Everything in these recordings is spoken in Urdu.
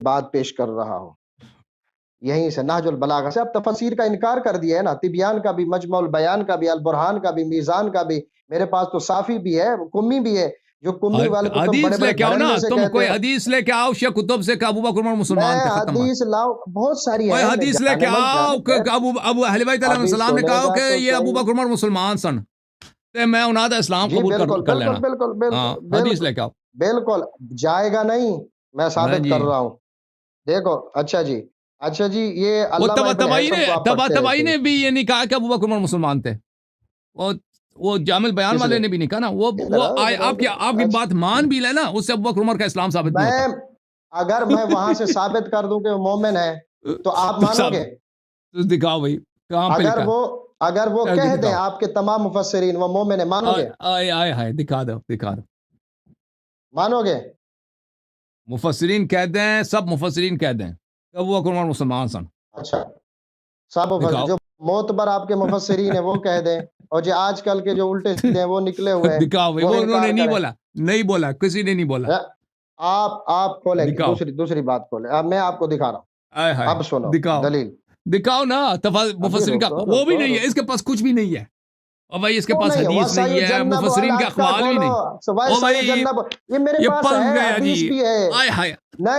بات پیش کر رہا ہوں یہیں سے نہج البلاغہ سے. اب تفسیر کا انکار کر دیا ہے نا, تبیان کا بھی, مجمع البیان کا بھی, البرہان کا بھی, میزان کا بھی. میرے پاس تو صافی بھی ہے, کمی بھی ہے, جو کمی والے کو تم بڑے بڑے گھرنے سے تم کہتے کوئی ہیں. حدیث لے کے آؤ شیخ کتب سے کہ ابو بکر عمر مسلمان میں تھے, ختم بات. حدیث لاؤ, بہت ساری کوئی ہے, حدیث لے کے آؤ کہ ابو اہل بیت علیہ ابھی السلام نے سنے کہا گا کہ تو یہ ابو صحیح. بکر عمر مسلمان سن, تے میں انہاں دا اسلام جی قبول بالکل کر لینا. بالکل بالکل ہاں بالکل حدیث لے کے آؤ. بالکل جائے گا نہیں, میں ہاں ثابت جی, کر رہا ہوں. دیکھو اچھا جی, یہ وہ علامہ ابن ہیثم کو آپ پڑھتے تبائی تھے. نے بھی یہ نہیں کہا کہ ابو بکر عمر مسلمان تھے. وہ جامع بیان کس والے نے بھی نہیں کہا نا. وہ آپ کی بات مان بھی لے نا, اس سے ابو بکر عمر کا اسلام ثابت نہیں ہوتا. اگر میں وہاں سے ثابت کر دوں کہ وہ مومن ہے تو آپ مانو گے؟ دکھاؤ بھائی کہاں پہ لکھا. اگر وہ کہہ دیں آپ کے تمام مفسرین وہ مومن ہے, مانو گے؟ آئے دکھا دو. مانو گے؟ مفسرین کہہ دیں, سب مفسرین کہہ دیں ابو بکر عمر مسلمان سن. اچھا سب جو معتبر آپ کے مفسرین ہیں وہ کہہ دیں, اور جو آج کل کے جو الٹے سیدھے ہیں وہ نکلے ہوئے ہیں دکھاؤ بھائی. وہ انہوں نے نہیں بولا, کسی نے نہیں بولا. آپ کھولیں, دوسری بات کھولیں. اب میں آپ کو دکھا رہا ہوں, اب سنو دلیل. دکھاؤ نا مفسرین کا. وہ بھی نہیں ہے اس کے پاس, کچھ بھی نہیں ہے. اور بھائی اس کے پاس حدیث نہیں ہے, مفسرین کا اقوال بھی نہیں. او بھائی یہ پھنس گیا جی. آئے ہائے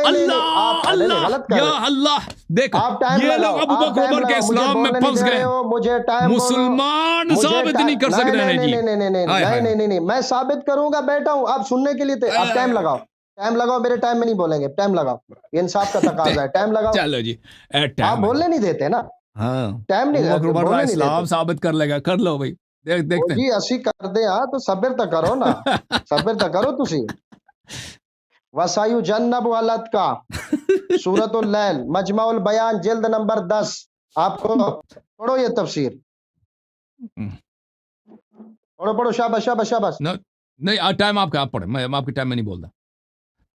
اللہ یا اللہ, دیکھ یہ لوگ ابو بکر عمر کے اسلام میں پھنس گئے. مسلمان ثابت نہیں کر سکتے ہیں جی. نہیں, میں ثابت کروں گا, بیٹھا ہوں. آپ سننے کے لیے آپ ٹائم لگاؤ, میرے ٹائم میں نہیں بولیں گے, ٹائم لگاؤ. یہ انصاف کا تقاضا ہے, ٹائم لگاؤ. چلو جی, آپ بولنے نہیں دیتے نا. ہاں ٹائم نہیں دیتے, اسلام ثابت کر لے گا. کر لو بھائی, دیکھتے ہیں جی. اسی کر دیں تو صبر تو کرو نا, صبر تو کرو تسی. وَسَيُجَنَّبُ الْأَتْقَى سورۃ اللیل, مجمع البیان, جلد نمبر 10. آپ کو پڑھو یہ تفسیر, پڑھو. شاباش. نہیں ٹائم آپ کا, آپ پڑھیں. میں آپ کے ٹائم میں نہیں بولتا.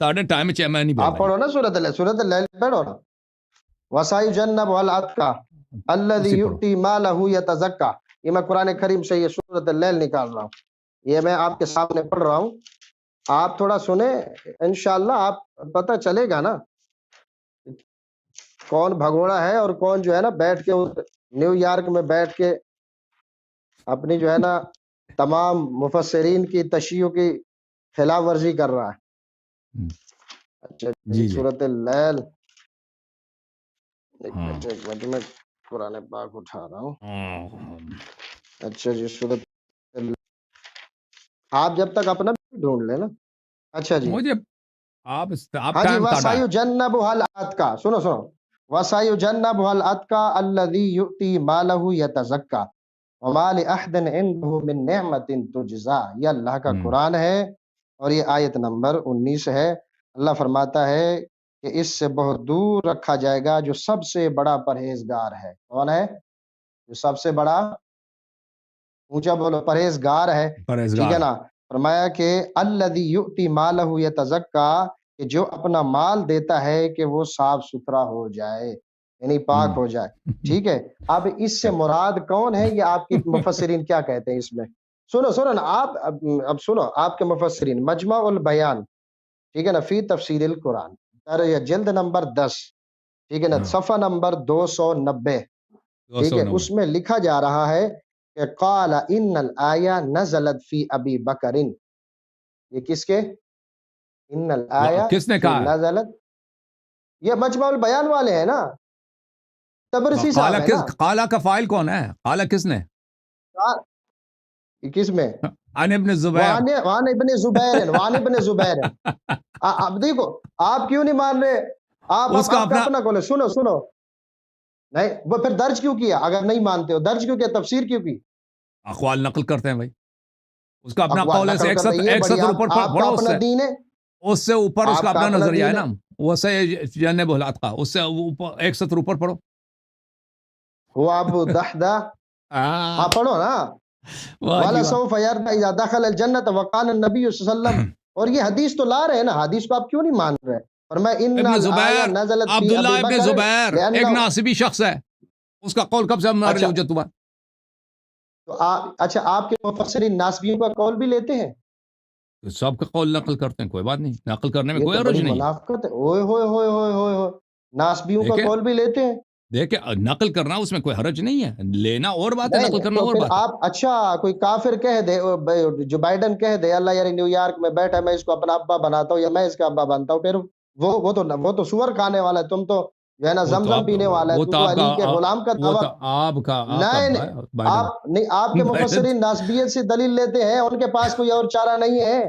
ساڑھے ٹائم میں میں نہیں بولتا. آپ پڑھو نا سورۃ اللیل پڑھو نا. وَسَيُجَنَّبُ الْأَتْقَى الَّذِي يُؤْتِي مَالَهُ يَتَزَكَّى. یہ میں قرآن کریم سے یہ سورۃ اللیل نکال رہا ہوں, یہ میں آپ کے سامنے پڑھ رہا ہوں. آپ تھوڑا سنیں, انشاءاللہ آپ پتہ چلے گا نا کون بھگوڑا ہے اور کون جو ہے نا بیٹھ کے نیو یارک میں بیٹھ کے اپنی جو ہے نا تمام مفسرین کی تشیع کی خلاف ورزی کر رہا ہے. اچھا جی, سورۃ اللیل. ایک منٹ میں قرآن پاک اٹھا رہا ہوں. اچھا جی, سورۃ آپ جب تک اپنا بھی ڈھونڈ لیں نا. اچھا جی, مجھے آپ ہاں جی. وَسَيُجَنَّبُهَا الْأَتْقَى, سنو وَسَيُجَنَّبُهَا الْأَتْقَى الَّذِي يُؤْتِي مَالَهُ يَتَزَكَّى وَمَا لِأَحَدٍ عِندَهُ مِن نِعْمَةٍ تُجْزَى. یہ اللہ کا قرآن ہے اور یہ آیت نمبر 19 ہے. اللہ فرماتا ہے کہ اس سے بہت دور رکھا جائے گا جو سب سے بڑا پرہیزگار ہے. کون ہے جو سب سے بڑا؟ اونچا بولو, پرہیزگار ہے. ٹھیک ہے نا. فرمایا کہ الذی یؤتی مالہ یتزکا, کہ جو اپنا مال دیتا ہے کہ وہ صاف ستھرا ہو جائے, یعنی پاک ہو جائے. ٹھیک ہے. اب اس سے مراد کون ہے, یہ آپ کی مفسرین کیا کہتے ہیں اس میں. سنو نا آپ, اب سنو آپ کے مفسرین, مجمع البیان, ٹھیک ہے نا, فی تفسیر القرآن, جلد نمبر 10, ٹھیک ہے نا, صفحہ نمبر 290. ٹھیک ہے. اس میں لکھا جا رہا ہے کہ قال ان الآیہ نزلت فی ابی بکر. یہ کس کے؟ ان الآیہ کس نے کہا نزلت, یہ مجمع البیان والے ہیں نا, تبرسی صاحب ہے نا. قالا کا فاعل کون ہے؟ قالا کس نے؟ کس میں؟ عن ابن زبیر. وان ابن زبیر. اب دیکھو آپ کیوں نہیں مان رہے, آپ اپنا کھولے. سنو نہیں, وہ پھر درج کیوں کیا؟ اگر نہیں مانتے ہو درج کیوں کیا, تفسیر کیوں کی؟ اقوال نقل کرتے ہیں بھائی, اس کا اپنا قول ہے. ایک سطر اوپر پڑھو, اس سے دین ہے, اس سے اوپر اس کا اپنا نظریہ ہے نا. وہ سے جنب الات کا, اس سے اوپر ایک سطر اوپر پڑھو. وہ ابو دحدہ, ہاں پڑھو نا. والا سوف یرضى اذا دخل الجنت وقال النبی صلی اللہ علیہ وسلم. اور یہ حدیث تو لا رہے ہیں نا, حدیث کو آپ کیوں نہیں مان رہے؟ ابن زبیر, عبداللہ ابن زبیر ایک ناصبی شخص ہے, اس کا قول کب سے ہمارے لیے حجت ہوا؟ تو اچھا, آپ کے مفسرین ناصبیوں کا قول بھی لیتے ہیں؟ سب کا قول نقل کرتے ہیں، کوئی بات نہیں، نقل کرنے میں کوئی حرج نہیں ہے۔ منافقت ہے، اوئے ہوئے ہوئے ہوئے ہوئے ہوئے، ناسبیوں کا قول بھی لیتے ہیں۔ دیکھیں نقل کرنا اس میں کوئی حرج نہیں ہے، لینا اور بات ہے، نقل کرنا اور بات ہے۔ آپ اچھا کوئی کافر کہہ دے، جو بائیڈن کہہ دے اللہ یار نیو یارک میں بیٹھا میں اس کو اپنا ابا بناتا ہوں یا میں اس کا ابا بنتا ہوں، پھر وہ تو سور کھانے والا ہے، تم تو جو ہے نا زمزم پینے والا ہے، تو علی کے غلام کا دعویٰ۔ نہیں، آپ کے مفسرین ناسبیت سے دلیل لیتے ہیں، ان کے پاس کوئی اور چارہ نہیں ہے۔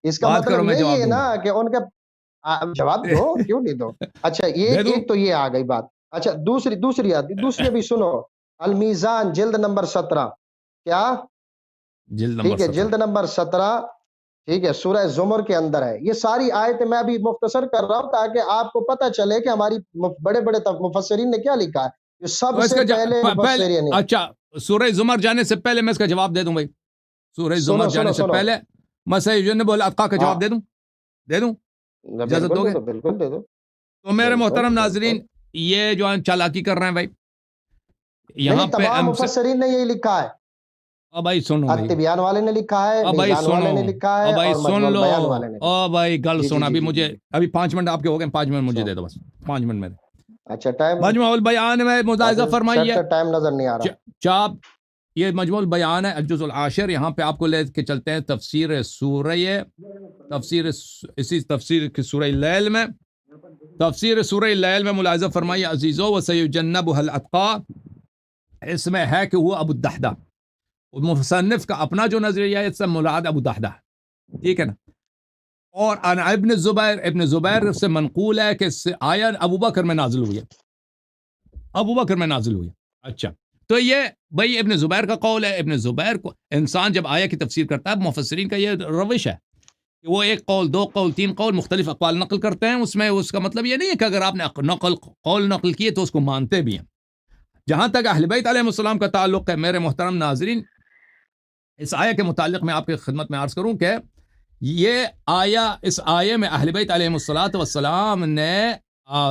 اس کا مطلب یہی ہے نا کہ ان کا جواب دو، کیوں نہیں دو؟ اچھا ایک تو یہ آ گئی بات۔ اچھا دوسری آتی، دوسری بھی سنو، المیزان جلد نمبر 17، کیا ٹھیک ہے، جلد نمبر 17، ٹھیک ہے، سورہ زمر کے اندر ہے۔ یہ ساری آیتیں میں ابھی مختصر کر رہا ہوں تاکہ آپ کو پتہ چلے کہ ہماری بڑے بڑے مفسرین نے کیا لکھا ہے۔ سب سے پہلے مفسرین، اچھا سورہ زمر جانے سے پہلے میں اس کا جواب دے دوں بھائی، سورہ زمر جانے سے پہلے میں سیجنب الاتقا کا جواب دے دوں اجازت دو گے؟ بالکل دے دو۔ تو میرے محترم ناظرین، یہ جو چالاکی کر رہے ہیں بھائی، یہاں پہ تمام مفسرین نے یہی لکھا ہے۔ بھائی سنو، التبیان والے نے لکھا ہے، میزان والے نے لکھا ہے، بھائی اور سن مجموع لو، البیان والے نے۔ بھائی گل سن، ابھی مجھے ابھی 5 منٹ آپ کے ہو گئے، 5 منٹ مجھے دے دو بس، 5 منٹ میرے۔ اچھا ٹائم مجموع البیان میں ملاحظہ فرمائیے، ٹائم نظر نہیں آ رہا۔ چاپ یہ مجموع البیان ہے، الجزء العاشر، یہاں پہ آپ کو لے کے چلتے ہیں تفسیر کی سورہ لیل میں، تفسیر سورہ لیل میں ملاحظہ فرمائیے عزیزو، وَسَيُجَنَّبُهَا الْأَتْقَى، اس میں ہے کہ وہ ابو الدحدہ، مصنف کا اپنا جو نظریہ ہے، اس سے مراد ابو الدحدہ، ٹھیک ہے نا۔ اور ابن زبیر سے منقول ہے کہ آیت ابو بکر میں نازل ہوئی ہے، اچھا تو یہ بھائی ابن زبیر کا قول ہے۔ ابن زبیر کو انسان جب آیت کی تفسیر کرتا ہے، مفسرین کا یہ روش ہے کہ وہ 1 قول 2 قول 3 قول مختلف اقوال نقل کرتے ہیں، اس میں اس کا مطلب یہ نہیں ہے کہ اگر آپ نے قول نقل کیے تو اس کو مانتے بھی ہیں۔ جہاں تک اہل بیت علیہ السلام کا تعلق ہے میرے محترم ناظرین، اس آیت کے متعلق میں آپ کی خدمت میں عرض کروں کہ یہ اس آیت میں اہل بیت علیہ السلام نے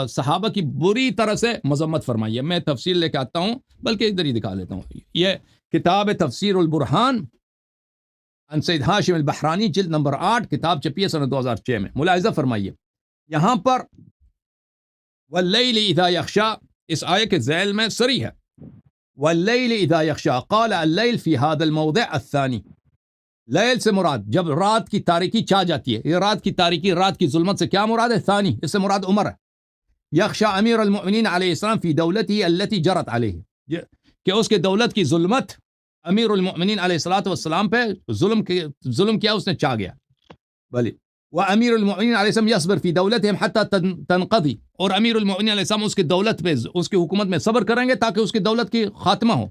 صحابہ کی بری طرح سے مذمت فرمائی ہے۔ میں تفسیر لے کے آتا ہوں، بلکہ ادھر ہی دکھا لیتا ہوں، یہ کتاب تفسیر البرہان ان سید ہاشم البحرانی، جلد نمبر 8، کتاب چھپی ہے سنہ 2006 میں۔ ملاحظہ فرمائیے یہاں پر واللیل اذا یغشا، اس آیت کے ذیل میں صریح ہے واللیل اذا یغشا، قال اللیل فی هذا الموضع الثانی، لیل سے مراد جب رات کی تاریکی چھا جاتی ہے، یہ رات کی تاریکی، رات کی ظلمت سے کیا مراد ہے؟ ثانی، اس سے مراد عمر ہے۔ یغشا امیر المؤمنین علیہ السلام فی دولتی التي جرت علیہ، کہ اس کے دولت کی ظلمت امیر المؤمنین علیہ السلام پہ ظلم کیا، اس نے چاہ گیا، بلی وامیر المؤمنین علیہ السلام یصبر فی دولتہم حتی تنقضی، اور امیر المؤمنین علیہ السلام اس کی دولت پہ، اس کی حکومت میں صبر کریں گے تاکہ اس کی دولت کی خاتمہ ہو۔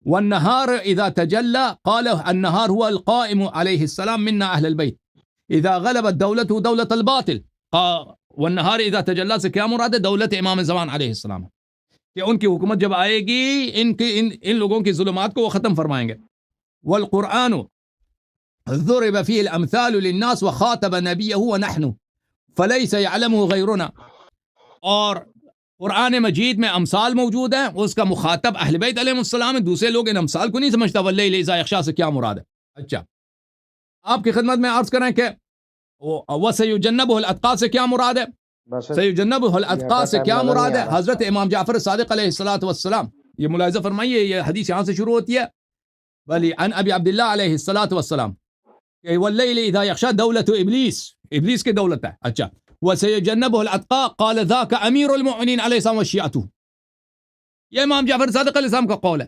والنہار اذا تجلی، قال النہار هو القائم علیہ السلام منا اہل البیت اذا غلبت دولته دولت الباطل، والنہار اذا تجلی سے کیا مراد ہے؟ دولت امام زمان علیہ السلام، کہ ان کی حکومت جب آئے گی ان لوگوں کی ظلمات کو وہ ختم فرمائیں گے۔ والقرآن ضرب فيه الامثال للناس وخاطب نبيه ونحن فليس يعلمه غيرنا، اور قرآن مجید میں امثال موجود ہیں، اس کا مخاطب اہل بیت علیہ السلام ہے، دوسرے لوگ ان امثال کو نہیں سمجھتا۔ واللیل اذا یغشا سے کیا مراد ہے؟ اچھا آپ کی خدمت میں عرض کریں کہ وَسَيُجَنَّبُهُ الْأَتْقَى سے کیا مراد ہے؟ سَيُجَنَّبُهُ الْأَتْقَى سے کیا مراد ہے؟ حضرت امام جعفر صادق علیہ السلام، یہ ملاحظہ فرمائیے، یہ حدیث یہاں سے شروع ہوتی ہے، بلی عن ابی عبداللہ علیہ السلام، کہ واللیل اذا یغشا دولت ابلیس کی دولت ہے۔ اچھا وَسَيُجَنَّبُهُ الْأَتْقَى قال ذاك امیر المؤمنین علیہ السلام وشیعته، یہ امام جعفر صادق علیہ السلام کا قول ہے۔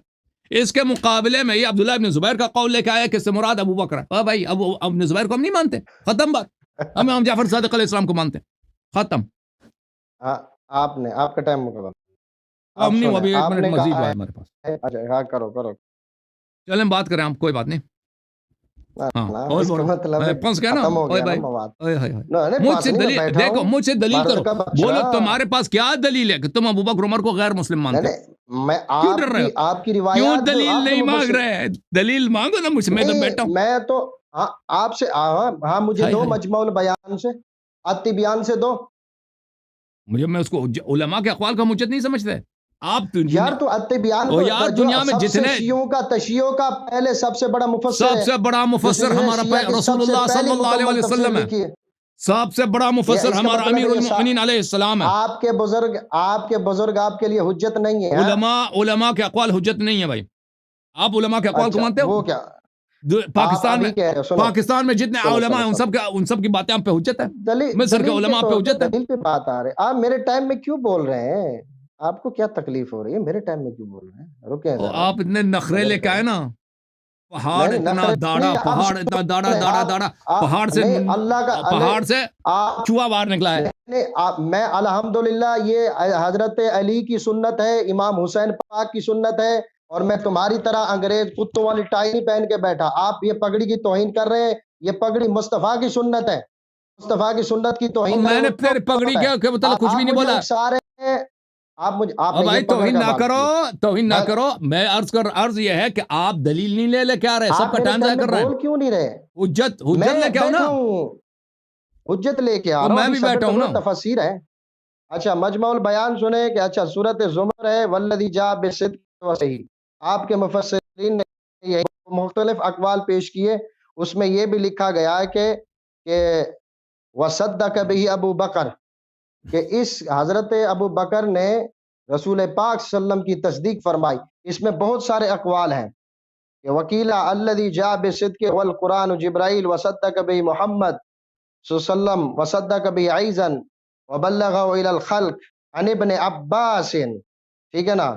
اس کے مقابلے میں یہ عبداللہ ابن زبیر کا قول لے کے آیا کہ اس سے مراد ابو بکر ہے۔ بھائی ابن زبیر کو ہم نہیں مانتے، ختم بات، ہم امام جعفر صادق علیہ السلام کو مانتے، ختم۔ آپ کا ٹائم مکمل، ہم نہیں، ابھی 1 منٹ مزید ہے ہمارے پاس۔ اچھا ہاں کرو چلیں بات کریں ہم، کوئی بات نہیں۔ مجھ سے دلیل دیکھو، مجھ سے دلیل کرو، بولو تمہارے پاس کیا دلیل ہے کہ تم ابو بکر عمر کو غیر مسلم مانتے ہو؟ کیوں ڈر رہے ہو؟ آپ کی روایات، کیوں دلیل نہیں مانگ رہے؟ دلیل مانگو نا مجھ سے، میں تو بیٹھا ہوں۔ میں تو آپ سے، ہاں مجھے دو مجموع البیان سے، التبیان سے دو۔ میں اس کو علماء کے اقوال کا حجت نہیں سمجھتے، آپ یار تو الطبیان یار دنیا میں جتنے شیعوں کا تشیعوں کا پہلے سب سے بڑا مفسر سب سے بڑا مفسر ہمارا رسول اللہ صلی اللہ علیہ وسلم ہے. سب سے بڑا مفسر ہمارا امیر المؤمنین علیہ السلام ہے. آپ کے بزرگ آپ کے لیے حجت نہیں ہے. علماء کے اقوال حجت نہیں ہے بھائی. آپ علماء کے اقوال کو مانتے ہو؟ وہ کیا پاکستان میں جتنے علماء ہیں ان سب کی باتیں آپ پہ حجت ہے. مصر کے علماء پہ حجت ہے. دلیل پہ بات آ رہے آپ میرے ٹائم میں کیوں بول رہے ہیں؟ آپ کو کیا تکلیف ہو رہی ہے؟ میرے ٹائم میں کیوں بول رہے ہیں؟ رکیں ذرا. آپ اتنے نخرے لے کے آئے نا. پہاڑ اتنا داڑا پہاڑ سے چوہا باہر نکلا ہے. میں الحمدللہ یہ حضرت علی کی سنت ہے، امام حسین پاک کی سنت ہے، اور میں تمہاری طرح انگریز کتوں والی ٹائی نہیں پہن کے بیٹھا. آپ یہ پگڑی کی توہین کر رہے ہیں. یہ پگڑی مصطفیٰ کی سنت ہے. مصطفیٰ کی سنت کی توہین. میں نے پھر پگڑی کے مطلب کچھ بھی نہیں بولا. سارے آپ بھائی توہین نہ کرو. میں عرض یہ ہے کہ آپ دلیل نہیں لے کے آ رہے. سب کا ٹائم ضائع کر رہے ہیں. کیوں نہیں رہے؟ حجت لے کے آؤ نا. حجت لے کے آ رہا ہوں. میں بھی بیٹھا ہوں نا. تفسیر ہے. اچھا مجمع البیان سنیں کہ اچھا سورۃ زمر ہے، والذی جاء بالصدق وصحیح. آپ کے مفسرین نے مختلف اقوال پیش کیے. اس میں یہ بھی لکھا گیا ہے کہ وصدق بہ ابو بکر، کہ اس حضرت ابو بکر نے رسول پاک صلی اللہ علیہ وسلم کی تصدیق فرمائی. اس میں بہت سارے اقوال ہیں کہ وکیلا الذی جاء بالصدق والقرآن جبرائیل وصدق بہ محمد صلی اللہ علیہ وسلم وصدق بہ ایضا وبلغه الى الخلق عن ابن عباس. ٹھیک ہے نا.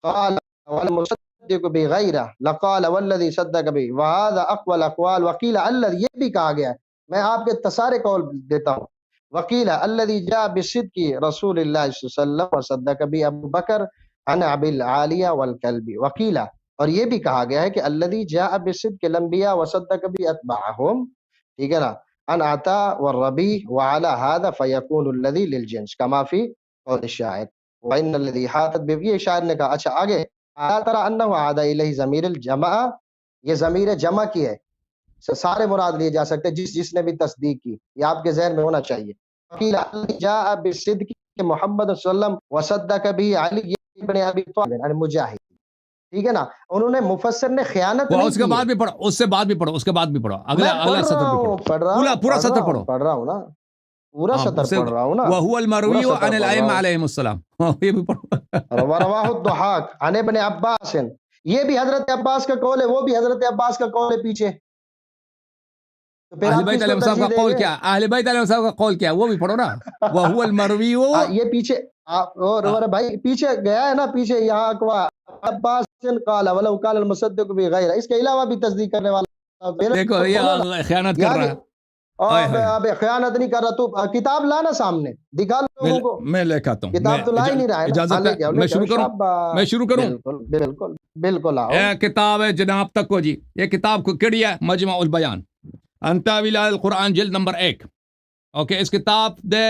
قال والمصدق بغیرہ لقال والذی صدق بہ وهذا اقوى الاقوال. وکیلا الذی، یہ بھی کہا گیا ہے. میں آپ کے سارے قول دیتا ہوں. وکیل الذی جاء بالصدق رسول اللہ صلی اللہ علیہ وسلم وصدق بہ ابو بکر عن ابی العالیہ والکلبی. وکیلا، اور یہ بھی کہا گیا ہے کہ الذی جاء بالصدق الانبیاء وصدق بہ اتباعہم. ٹھیک ہے نا. ان عطا والربی وعلى هذا فیکون الذی للجنس کما فی قول الشاعر وان الذی حاطت بہ. یہ شاعر نے کہا. اچھا آگے الا تری انہ عاد الیہ ضمیر الجمع. یہ ضمیر جمع کی ہے. سارے مراد لیے جا سکتے جس نے بھی تصدیق کی. یہ آپ کے ذہن میں ہونا چاہیے. جاء بالصدق محمد صلی اللہ علیہ وسلم وصدق بہ علی ابن ابی طالب المجاہد. ٹھیک ہے نا. انہوں نے مفسر نے خیانت نہیں کی. اس کے بعد بھی پڑھو. اس کے بعد بھی پڑھو. اگلا سطر پڑھو. پورا سطر پڑھو. پڑھ رہا ہوں نا. پورا سطر پڑھ رہا ہوں نا. وهو المروی عن الائمہ علیہم السلام. یہ بھی پڑھو. رواہ الضحاک عن ابن عباس. یہ بھی حضرت عباس کا قول ہے، وہ بھی حضرت عباس کا قول ہے پیچھے. اہل بیت علیہ السلام کا قول کیا؟ اہل بیت علیہ السلام کا قول کیا؟ وہ بھی پڑھو نا. وهو المروی. یہ پیچھے اور بھائی پیچھے گیا ہے نا. پیچھے یہاں عباس قال ولو قال المصدق بغیر. اس کے علاوہ بھی تصدیق کرنے والا. دیکھو یہ خیانت کر رہا ہے. اب خیانت نہیں کر رہا. تو کتاب لانا سامنے دکھا لوگوں کو. میں لے کے آتا ہوں. کتاب تو لا ہی نہیں رہا ہے. اجازت ہے میں شروع کروں. بالکل. یہ کتاب ہے جناب تک کو جی. یہ کتاب کو کیڑی ہے؟ مجمع البیان ان تاویل القرآن جلد نمبر 1. اوکے. اس کتاب دے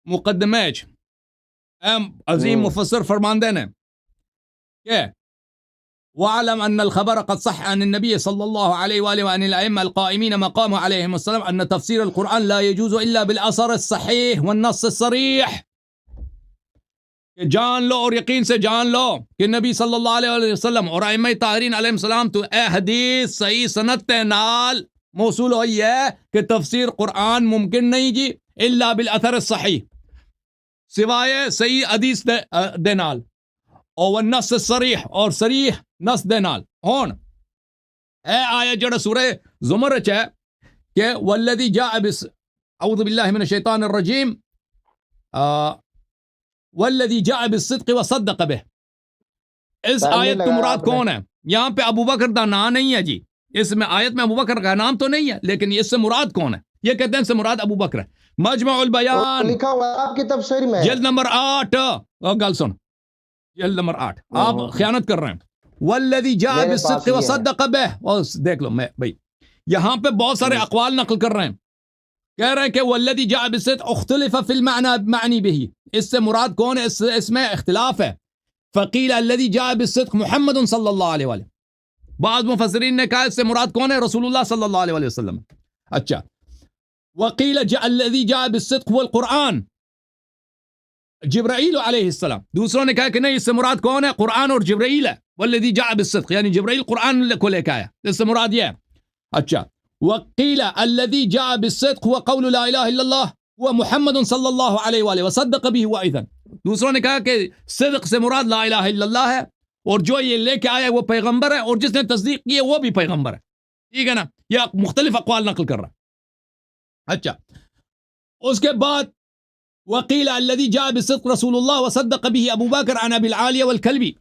مقدمے عظیم مفسر فرماندے نے کہ وَعَلَمْ أَنَّ الْخَبَرَ قَدْ صَحَّ عَنِ النَّبِيِّ صلى الله عليه وآله وعن الأئمة القائمين مقام عليهم السلام أن تفسير القرآن لا يجوز إلا بالأثر الصحيح والنص الصريح. کہ جان لو اور یقین سے جان لو کہ نبی صلی اللہ علیہ وسلم اور ائمہ طاہرین علیہ السلام تو اے حدیث صحیح سند نال موصول ہوئی ہے کہ تفسیر قرآن ممکن نہیں جی الا بالاثر الصحیح، سوائے صحیح حدیث دے نال، اور النص الصریح اور صریح نص دے نال ہون. اے آیا جڑا سورہ زمر وچ ہے کہ والذی جاء اعوذ باللہ من الشیطان الرجیم والذی جاء بالصدق وصدق به. اس آیت تو مراد کون ہے؟ یہاں پہ ابو بکر دا نام نہیں ہے جی. اس میں آیت میں ابو بکر کا نام تو نہیں ہے، لیکن اس سے مراد کون ہے؟ یہ کہتے ہیں اس سے مراد ابو بکر ہے. مجمع البیان لکھا ہوا ہے آپ کی تفسیر میں، جلد نمبر 8. گل سن، جلد نمبر 8. آپ خیانت کر رہے ہیں. والذی جاء بالصدق وصدق به. اور دیکھ لو میں بھائی یہاں پہ بہت سارے اقوال نقل کر رہے ہیں. کہہ رہے ہیں کہ والذی جاء بالصدق اختلف فی المعنى معنی به. اس سے مراد کون ہے؟ اس میں اختلاف ہے. فقیل الذی جاء بالصدق محمد صلی اللہ علیہ وآلہ. بعض مفسرین نے کہا اس سے مراد کون ہے؟ رسول اللہ صلی اللہ علیہ وسلم. اچھا. وقیل الذی جاء بالصدق هو القرآن. جبرائیل علیہ السلام. دوسروں نے کہا کہ نہیں، اس سے مراد کون ہے؟ قرآن اور جبرائیل ہے. والذی جاء بالصدق، یعنی جبرائیل قرآن کو لے کے آیا، اس سے مراد یہ ہے. اچھا، وقیل الذی جاء بالصدق هو قول لا الہ الا اللہ هو محمد صلی اللہ علیہ وآلہ وصدق به هو ايضا. دوسروں نے کہا کہ صدق سے مراد لا الہ الا اللہ ہے، اور جو یہ لے کے آیا وہ پیغمبر ہے، اور جس نے تصدیق کی ہے وہ بھی پیغمبر ہے. ٹھیک ہے نا؟ یہ مختلف اقوال نقل کر رہا ہے. اچھا، اس کے بعد وقیل الذی جاء بالصدق رسول اللہ وصدق به ابو بکر عن ابی العالیہ والکلبی.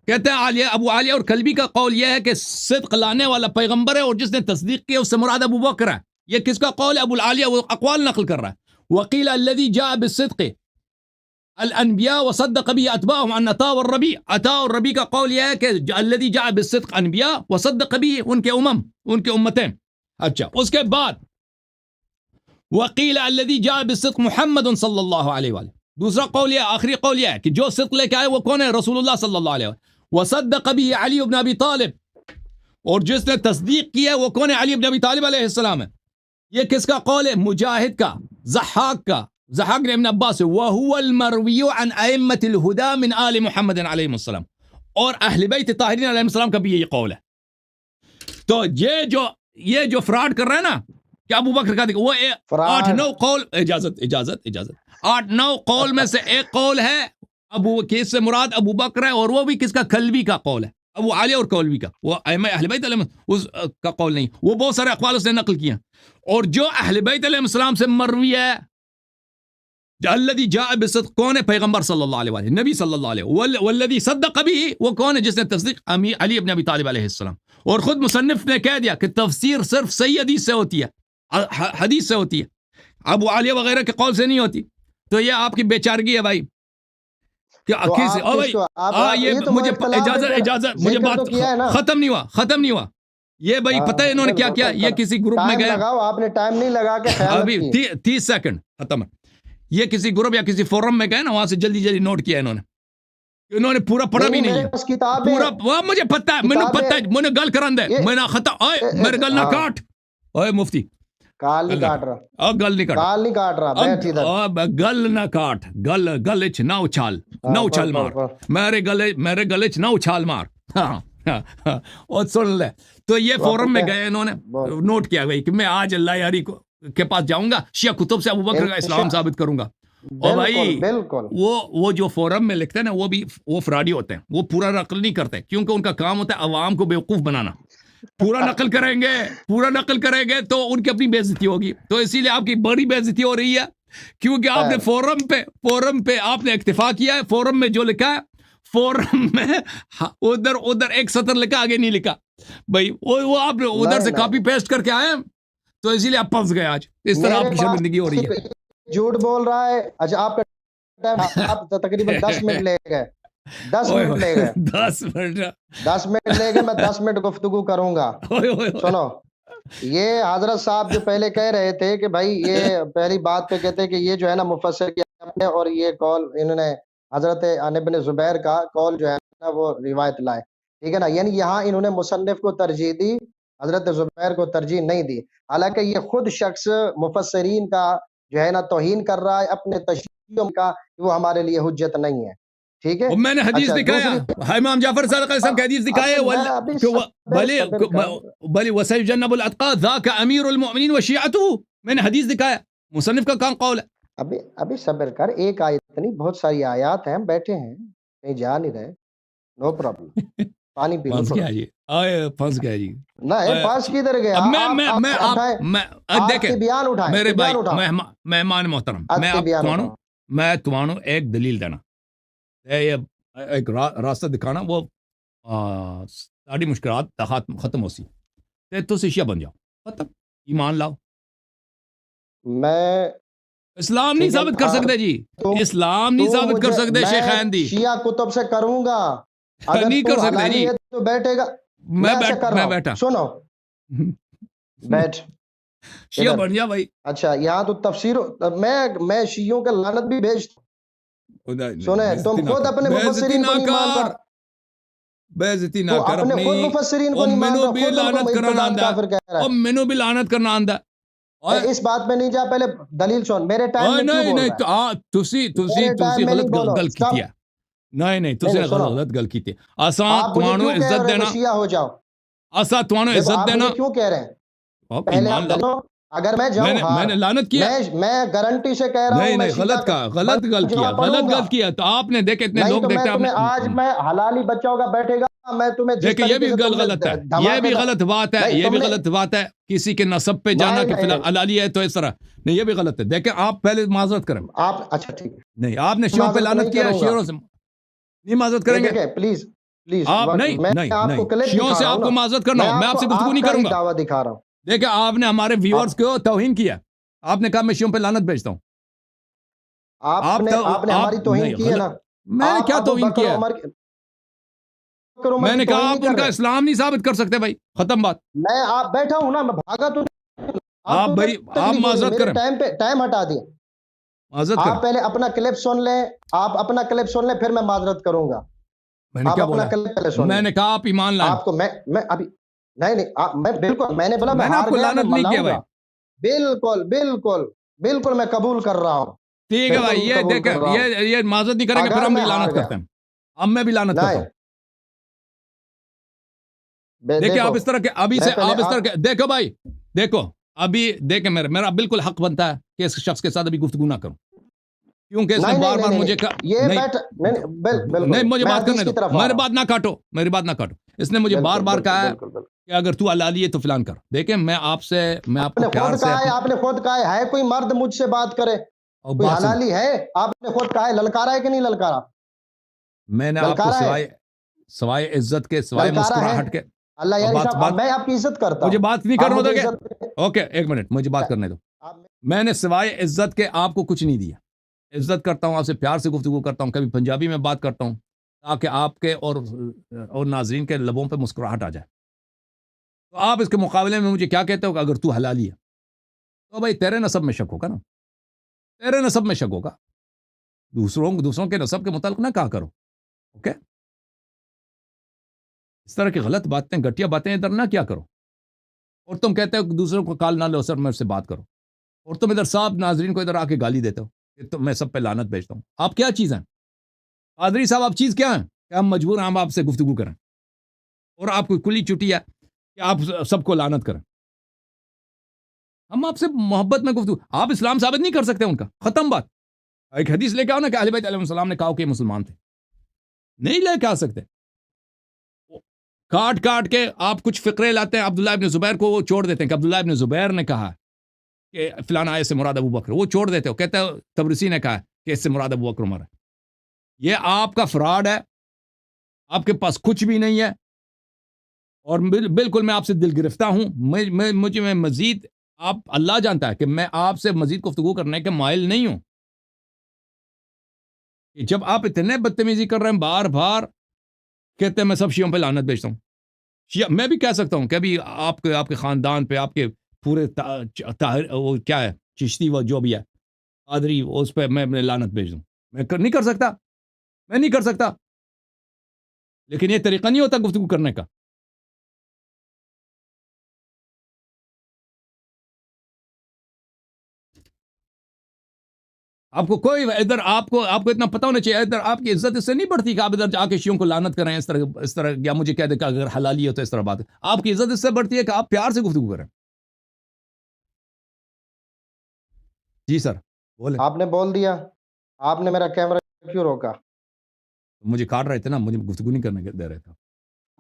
کہتے ہیں ابو عالیہ اور کلبی کا قول یہ ہے کہ صدق لانے والا پیغمبر ہے، اور جس نے تصدیق کی اس سے مراد ابو بکر ہے. یہ کس کا قول ہے؟ ابو العالیہ. وہ اقوال نقل کر رہا ہے. وقیل الذی جاء بالصدق الانبیاء وصدق به اتباعهم عن عطاء والربیع. عطاء اور ربیع کا قول یہ ہے کہ الذی جاء بالصدق انبیاء وصدق به ان کے ان کے امتیں. اچھا، اس کے بعد وقیل الذی جاء بالصدق محمد صلی اللہ علیہ وآلہ. دوسرا قول یہ، آخری قول یہ ہے کہ جو صدق لے کے آئے وہ کون ہے؟ رسول اللہ صلی اللہ علیہ وآلہ. وصدق به علی بن ابی طالب، اور جس نے تصدیق کی ہے وہ کون ہے؟ علی بن ابی طالب علیہ السلام ہے. یہ کس کا قول ہے؟ مجاہد کا، ضحاک کا، ضحاک نے ابن عباس. وهو المروی عن ائمۃ الہدی من آل محمد علیہ السلام. اور اہل بیت طاہرین علیہ السلام کا بھی یہی قول ہے. تو یہ جو فراڈ کر رہے ہیں نا کہ ابو بکر کا دیکھو، وہ 8-9 قول، اجازت 8-9 قول میں سے ایک قول ہے ابو کس سے مراد ابو بکر ہے، اور وہ بھی کس کا؟ کلبی کا قول ہے، ابو عالیہ اور کلبی کا. وہ ائمہ اہل بیت علیہ اس کا قول نہیں. وہ بہت سارے اقوال اس نے نقل کیے. اور جو اہل بیت علیہ السلام سے مروی ہے الذی جاء بالصدق کون ہے؟ پیغمبر صلی اللہ علیہ وآلہ، نبی صلی اللہ علیہ. والذی صدق به وہ کون ہے؟ جس نے تصدیق علی ابن ابی طالب علیہ السلام. اور خود مصنف نے کہہ دیا کہ تفسیر صرف صحیح حدیث سے ہوتی ہے، حدیث سے ہوتی ہے، ابو عالیہ وغیرہ کے قول سے نہیں ہوتی. تو یہ آپ کی بیچارگی ہے بھائی. کہ یہ مجھے اجازت مجھے بات ختم نہیں ہوا. یہ بھائی پتہ ہے انہوں نے کیا کیا؟ یہ کسی گروپ میں گئے، آپ نے ٹائم نہیں لگا کے خیال ابھی 30 سیکنڈ ختم. یہ کسی گروپ یا کسی فورم میں گئے نا، وہاں سے جلدی نوٹ کیا انہوں نے پورا پڑھا بھی نہیں ہے پورا. وہ مجھے پتہ ہے، میں نے گل کرن دے، میں نہ ختم. میرے گل نہ کاٹ. اوے مفتی، گال نہیں کاٹ رہا، گل نہیں کاٹ رہا، بیٹھ ادھر. گل نہ کاٹ، گل چ نہ اچھال مار، میرے گلے چ نہ اچھال مار. اور سن لے. تو یہ فورم میں گئے، انہوں نے نوٹ کیا گئی کہ میں آج اللہ یاری کے پاس جاؤں گا، شیعہ کتب سے ابو بکر کا اسلام ثابت کروں گا. اور بھائی وہ جو فورم میں لکھتے ہیں نا، وہ فراڈی ہوتے ہیں. وہ پورا نقل نہیں کرتے، کیونکہ ان کا کام ہوتا ہے عوام کو بیوقوف بنانا. پورا نقل کریں گے تو ان کی اپنی بے عزتی ہوگی. تو اسی لیے آپ کی بڑی بے عزتی ہو رہی ہے، کیونکہ آپ نے فورم پہ آپ نے اکتفا کیا ہے. فورم میں جو لکھا ہے، فورم میں ادھر ایک سطر لکھا، آگے نہیں لکھا بھائی. وہ آپ نے ادھر سے کاپی پیسٹ کر کے آئے، تو اسی لیے آپ پھنس گئے. آج اس طرح آپ کی شرمندگی ہو رہی ہے. جھوٹ بول رہا ہے. اچھا، آپ کا ٹائم آپ تقریباً 10 منٹ لے گئے. 10 منٹ لے گئے. 10 منٹ لے گئے. میں 10 منٹ گفتگو کروں گا. سنو، یہ حضرت صاحب جو پہلے کہہ رہے تھے کہ بھائی یہ پہلی بات پہ کہتے کہ یہ جو ہے نا مفسر کی اپنے، اور یہ قول انہوں نے حضرت ابن زبیر کا قول جو ہے نا وہ روایت لائے. ٹھیک ہے نا؟ یعنی یہاں انہوں نے مصنف کو ترجیح دی، حضرت زبیر کو ترجیح نہیں دی. حالانکہ یہ خود شخص مفسرین کا جو ہے نا توہین کر رہا ہے اپنے تشریحوں کا، وہ ہمارے لیے حجت نہیں ہے. ٹھیک ہے، میں نے حدیث دکھایا، امام جعفر صادق علیہ السلام کی حدیث دکھایا، بلی وسیجنب الاتقى ذاک امیر المؤمنین وشیعته. میں نے حدیث دکھایا، مصنف کا کام قول ہے. ابھی صبر کر، ایک آیت نہیں، بہت ساری آیات ہیں. ہم بیٹھے ہیں، کہیں جا نہیں رہے. No problem. پانی پی لو. پھنس گیا جی. نہیں، پاس کدھر گیا؟ میں دیکھیں میرے بھائی مہمان محترم، میں تمہانوں ایک دلیل دینا، ایک راستہ دکھانا، وہ ساری مشکلات ختم ہو سی. تو شیعہ بن جاؤ، ختم. ایمان لاؤ. میں اسلام نہیں ثابت کر سکتے جی، اسلام نہیں ثابت کر سکتے. شیخین دی شیعہ کتب سے کروں گا، نہیں کر سکتے جی. تو بیٹھے گا. میں بیٹھا. سنو، بیٹھ. شیعہ بن جا بھائی. اچھا، یہاں تو تفسیر میں شیعوں کا لعنت بھی بھیجتا. سنیں، تم خود اپنے مفسرین کو نہیں مانتا. بے عزتی نہ کر اپنی. اپنے خود مفسرین کو نہیں مانتا. مینوں بھی لعنت کرنا آندا، اور مینوں بھی لعنت کرنا آندا. اس بات میں نہیں جا، پہلے دلیل سن. میرے ٹائم میں کیوں بول رہا ہے؟ تسی غلط گل کیتی ہے. نہیں تسی غلط گل کیتی. اساں تانوں عزت دینا، شیعہ ہو جاؤ. اساں تانوں عزت دینا. کیوں کہہ رہے ہیں؟ پہلے آپ بولو. اگر میں جاؤں میں نے لعنت کیا، میں گارنٹی سے کہہ رہا ہوں. نہیں غلط گل کیا. تو آپ نے دیکھے اتنے لوگ دیکھتے ہیں. آج میں حلالی بچوں کا بیٹھے گا، میں تمہیں دیکھیں یہ بھی غلط ہے، یہ بھی غلط بات ہے، یہ بھی غلط بات ہے. کسی کے نسب پہ جانا کہ فلاں حلالی ہے تو اس طرح نہیں، یہ بھی غلط ہے. دیکھیں آپ پہلے معذرت کریں. آپ اچھا ٹھیک ہے، نہیں آپ نے شیعوں پہ لعنت کیا، شیعوں سے نہیں معذرت کریں گے. پلیز آپ نہیں شیعوں سے آپ کو معذرت کرنا ہو، میں آپ سے گفتگو نہیں کروں گا. دعویٰ دکھا رہا ہوں. دیکھیں آپ نے ہمارے ویورز کو توہین کیا. آپ نے کہا میں شیعوں پہ لعنت بھیجتا ہوں. آپ نے ہماری توہین کی ہے نا. میں نے کیا توہین کیا؟ میں نے کہا آپ ان کا اسلام نہیں ثابت کر سکتے بھائی، ختم بات. میں آپ بیٹھا ہوں نا، میں بھاگا تو آپ بھائی آپ معذرت کریں. ٹائم ہٹا دیا. آپ پہلے اپنا کلپ سن لیں، آپ اپنا کلپ سن لیں، پھر میں معذرت کروں گا. میں نے کیا بولا؟ میں نے کہا آپ ایمان لائیں. آپ کو میں ابھی نہیں میں بالکل میں نے بولا میں نے آپ کو لعنت نہیں کیا بھائی. بالکل میں قبول کر رہا ہوں. ٹھیک ہے بھائی، یہ دیکھیں یہ معذرت نہیں کریں گے پھر ہم بھی لعنت کرتے ہیں. اب میں بھی لعنت کرتا ہوں. دیکھیں آپ اس طرح کے ابھی سے آپ اس طرح کے دیکھو بھائی، دیکھو ابھی دیکھیں میرا بالکل حق بنتا ہے کہ اس شخص کے ساتھ ابھی گفتگو نہ کروں، کیونکہ اس نے بار بار مجھے نہیں مجھے بات کرنے دو، میری بات نہ کاٹو، میری بات نہ کاٹو. اس نے مجھے بار بار کہا ہے کہ اگر تو حلالی ہے تو فلان کر. دیکھیں میں آپ کو پیار سے آپ نے خود کہا ہے کوئی مرد مجھ سے بات کرے کوئی حلالی ہے. آپ نے خود کہا ہے، للکارا ہے کہ نہیں للکارا؟ میں نے آپ کو سوائے عزت کے، سوائے مسکراہٹ کے اللہ یار میں آپ کی عزت کرتا ہوں. مجھے بات نہیں کرنے دو. اوکے ایک منٹ مجھے بات کرنے دو. میں نے سوائے عزت کے آپ کو کچھ نہیں دیا. عزت کرتا ہوں، آپ سے پیار سے گفتگو کرتا ہوں، کبھی پنجابی میں بات کرتا ہوں تاکہ آپ کے اور ناظرین کے لبوں پہ مسکراہٹ آ جائے. تو آپ اس کے مقابلے میں مجھے کیا کہتے ہو کہ اگر تو حلالی ہے تو بھائی تیرے نسب میں شک ہوگا نا، تیرے نسب میں شک ہوگا. دوسروں کے نسب کے متعلق نہ کہا کرو. اوکے اس طرح کی غلط باتیں، گھٹیا باتیں ادھر نہ کیا کرو. اور تم کہتے ہو کہ دوسروں کو کال نہ لو سر، میں سے بات کرو، اور تم ادھر صاحب ناظرین کو ادھر آ کے گالی دیتے ہو کہ میں سب پہ لعنت بھیجتا ہوں. آپ کیا چیز ہیں قادری صاحب؟ آپ چیز کیا ہیں کہ ہم مجبور ہیں ہم آپ سے گفتگو کریں اور آپ کو کلی چٹی ہے کہ آپ سب کو لعنت کریں؟ ہم آپ سے محبت میں گفتگو. آپ اسلام ثابت نہیں کر سکتے ان کا، ختم بات. ایک حدیث لے کے آؤ نا کہ اہل بیت علیہ السلام نے کہا کہ مسلمان تھے، نہیں لے کے آ سکتے. کاٹ کے آپ کچھ فقرے لاتے ہیں. عبداللہ ابن زبیر کو وہ چھوڑ دیتے ہیں کہ عبداللہ ابن زبیر نے کہا کہ فلانا آیت سے مراد ابو بکر، وہ چھوڑ دیتے ہو. کہتے ہیں تبرسی نے کہا کہ اس سے مراد ابو بکر عمر ہے. یہ آپ کا فراڈ ہے، آپ کے پاس کچھ بھی نہیں ہے. اور بالکل میں آپ سے دل گرفتہ ہوں. مجھے مزید آپ اللہ جانتا ہے کہ میں آپ سے مزید گفتگو کرنے کے مائل نہیں ہوں. جب آپ اتنے بدتمیزی کر رہے ہیں، بار بار کہتے ہیں میں سب شیعوں پہ لعنت بھیجتا ہوں. شیعہ میں بھی کہہ سکتا ہوں کہ ابھی آپ کے خاندان پہ، آپ کے پورے وہ کیا ہے چشتی وہ جو بھی ہے قادری، اس پہ میں لعنت بھیج دوں. میں نہیں کر سکتا، میں نہیں کر سکتا. لیکن یہ طریقہ نہیں ہوتا گفتگو کرنے کا. آپ کو کوئی ادھر آپ کو اتنا پتہ ہونا چاہیے، ادھر آپ کی عزت اس سے نہیں بڑھتی کہ آپ ادھر جا کے شیعوں کو لعنت کریں اس طرح یا مجھے کہہ دیں کہ اگر حلالی ہو تو اس طرح بات ہے. آپ کی عزت اس سے بڑھتی ہے کہ آپ پیار سے گفتگو کریں. جی سر بولیں. آپ نے بول دیا، آپ نے میرا کیمرہ کیوں روکا؟ مجھے کاٹ رہے تھے نا، مجھے گفتگو نہیں کرنے دے رہے تھے.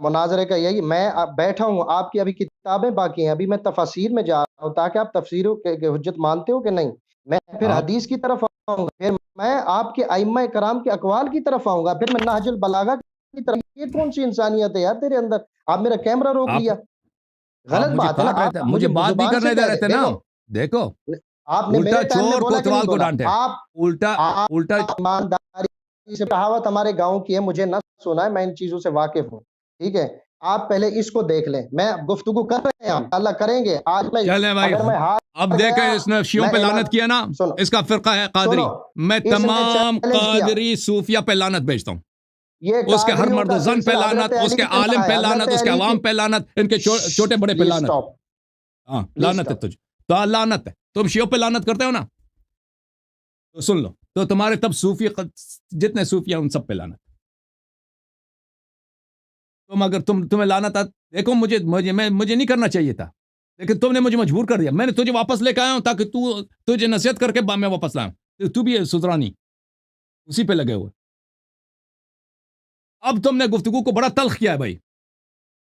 مناظرے کا یہی میں بیٹھا ہوں، آپ کی ابھی کتابیں باقی ہیں، ابھی میں تفاسیر میں جا رہا ہوں تاکہ آپ تفسیروں کے حجت مانتے ہو کہ نہیں. میں پھر حدیث کی طرف آؤں گا، پھر میں آپ کے ائمہ کرام کے اقوال کی طرف آؤں گا، پھر میں نہج البلاغہ کی طرف. یہ کون سی انسانیت ہے یار تیرے اندر؟ آپ میرا کیمرہ روک لیا، غلط بات ہے نا. مجھے بات نہیں کرنے دے رہے تھے نا. دیکھو آپ نے الٹا چور کوتوال کو ڈانٹے، الٹا ایمانداری سے کہاوت ہمارے گاؤں کی ہے، مجھے نہ سنا ہے، میں ان چیزوں سے واقف ہوں. ٹھیک ہے، آپ پہلے اس کو دیکھ لیں. میں گفتگو کر رہے ہیں، اللہ کریں گے. آج میں چلیں بھائی، اب دیکھیں اس نے شیعوں پہ لعنت کیا نا، اس کا فرقہ ہے قادری. میں تمام قادری صوفیہ پہ لعنت بھیجتا ہوں. اس کے ہر مرد و زن پہ لعنت، اس کے عالم پہ لعنت، اس کے عوام پہ لعنت، ان کے چھوٹے بڑے پہ لعنت. ہاں لعنت ہے تجھ. تو لعنت ہے. تم شیعوں پہ لعنت کرتے ہو نا, تو سن لو, تو تمہارے تب صوفی جتنے صوفی ہیں ان سب پہ لعنت. تم اگر تمہیں لعنت دیکھو مجھے نہیں کرنا چاہیے تھا, لیکن تم نے مجھے مجبور کر دیا. میں نے تجھے واپس لے کے آیا ہوں تاکہ تجھے نصیحت کر کے میں واپس لاؤں. تو بھی سدرانی اسی پہ لگے ہوئے. اب تم نے گفتگو کو بڑا تلخ کیا ہے بھائی.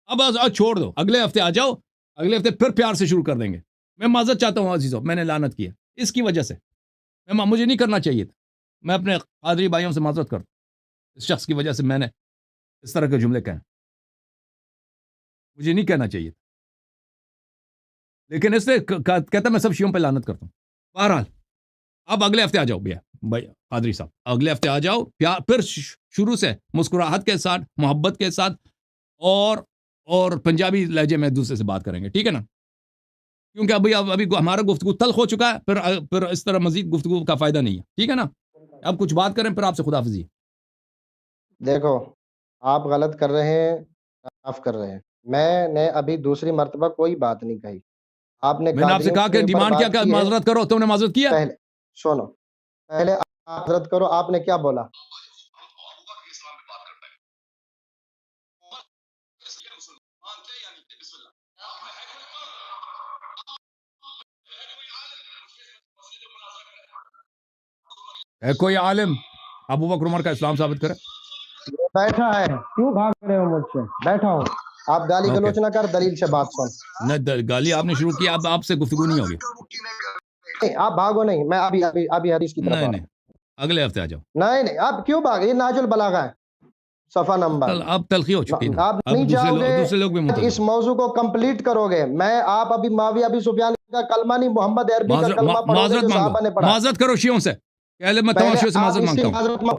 اب چھوڑ دو, اگلے ہفتے آ جاؤ, اگلے ہفتے پھر پیار سے شروع کر دیں گے. میں معذرت چاہتا ہوں عزیزوں, میں نے لعنت کیا اس کی وجہ سے. مجھے نہیں کرنا چاہیے تھا. میں اپنے قادری بھائیوں سے معذرت کرتا ہوں, اس شخص کی وجہ سے میں نے اس طرح کے جملے کہے. مجھے نہیں کہنا چاہیے تھا, لیکن اس سے کہتا میں سب شیعوں پہ لعنت کرتا ہوں. بہرحال اب اگلے ہفتے آ جاؤ بھائی قادری صاحب, اگلے ہفتے آ جاؤ پھر شروع سے مسکراہٹ کے ساتھ, محبت کے ساتھ, اور پنجابی لہجے میں دوسرے سے بات کریں گے, ٹھیک ہے نا؟ کیونکہ ابھی ہمارا گفتگو تلخ ہو چکا ہے, پھر اس طرح مزید گفتگو کا فائدہ نہیں ہے, ٹھیک ہے نا؟ اب کچھ بات کریں, پھر آپ سے خداحافظی. دیکھو آپ غلط کر رہے ہیں, معاف کر رہے ہیں. میں نے ابھی دوسری مرتبہ کوئی بات نہیں کہی. آپ نے آپ سے کہا کہ ڈیمانڈ کیا معذرت کرو, تم نے معذرت کیا؟ پہلے سنو, پہلے آپ معذرت کرو. آپ نے کیا بولا؟ ہے کوئی عالم ابو بکر عمر کا اسلام ثابت کرے؟ بیٹھا ہے, کیوں بھاگ رہے ہو مجھ سے؟ بیٹھا ہوں. آپ گالی گلوچ نہ کر, دلیل سے بات سن. نہ گالی آپ نے شروع کیا, اب آپ سے گفتگو نہیں ہوگی. آپ بھاگو نہیں, میں ابھی حدیث کی طرف. نہیں, اگلے ہفتے آ جاؤ. نہیں, آپ کیوں بھاگ؟ یہ ناج البلاغہ ہے, صفحہ نمبر. اب تلخی ہو چکی ہے, آپ نہیں جاؤ گے, دوسرے لوگ بھی اس موضوع کو کمپلیٹ کرو گے. آپ ابھی معاویہ ابی سفیان کا کلمہ نہیں, محمد عربی کا کلمہ پڑھو گے جو صحابہ نے پڑھا. معذرت کرو شیعوں سے, پہلے میں تمام شیعوں سے معذرت مانگتا ہوں.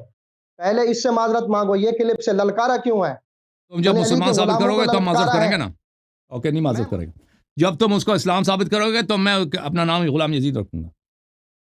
پہلے اس سے معذرت مانگو. یہ کلپ سے للکارا کیوں ہے؟ تم جب مسلمان ثابت کرو گے تو ہم معذرت کریں گے نا. اوکے, نہیں معذرت کریں گے. جب تم اس کو اسلام ثابت کرو گے تو میں اپنا نام غلام یزید رکھوں گا.